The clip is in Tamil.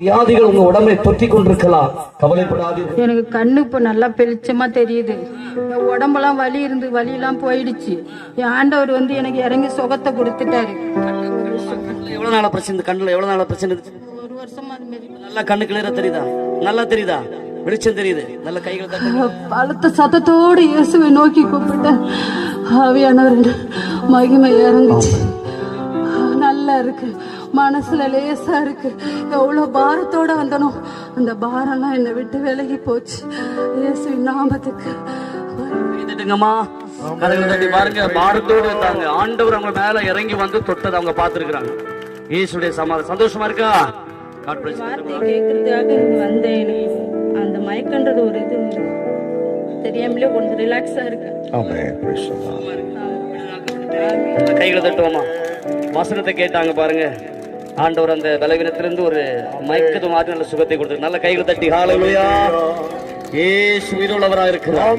வியாதிகள் உங்க உடம்பை தொற்றி கொண்டிருக்கலாம், கவலைப்படாதீர்கள். எனக்கு கண்ணு இப்ப நல்லா வெளிச்சமா தெரியுது. என் உடம்பெல்லாம் வலி இருந்து வலியெல்லாம் போயிடுச்சு. என் ஆண்டவர் எனக்கு இறங்கி சுகத்தை கொடுத்துட்டாரு. எவ்வளவு நாளா பிரச்சனை? கண்ணுல எவ்வளவு நாளா பிரச்சனை? ஒரு வருஷமா அது மாதிரி. நல்லா கண்ணு கிளியரா தெரியுதா? நல்லா தெரியுதா? வெளிச்சம் தெரியுது? நல்ல கைகளை தட்டுங்க. பலத்த சத்தத்தோடு இயேசுவை நோக்கி கூப்பிட்டேன். ஆவியானவர் மகிமை இறங்குச்சு. நல்லா இருக்கு, மனசுல லேசா இருக்கு. எவ்வளவு பாரத்தோட வந்தனோ அந்த பாரம்லாம் என்னை விட்டு விலகி போச்சு. இயேசுவின் நாமத்துக்கு கைதட்டுங்கம்மா. கதவை தட்டி பாருங்க. பாரத்தோடு வந்தாங்க, ஆண்டவர் அவங்க மேல இறங்கி வந்து தொட்டதை அவங்க பார்த்திருக்கிறாங்க. இயேசுடைய சமாதானம். சந்தோஷமா இருக்கா? வார்த்தை கேட்கறதுக்காக வந்தேன். அந்த மயக்கன்றது ஒரு இது தெரியாமலே கொஞ்சம் ரிலாக்ஸா இருக்கு. கைகளை தட்டுவோமா. வசனத்தை கேட்டாங்க பாருங்க. ஆண்டவர் அந்த பலவீனத்திலிருந்து ஒரு மயக்கத்தை மாற்றி நல்ல சுகத்தை கொடுத்து நல்ல கைகளை தட்டி ஹalleluya. இயேசு உயிருள்ளவராக இருக்கிறார்.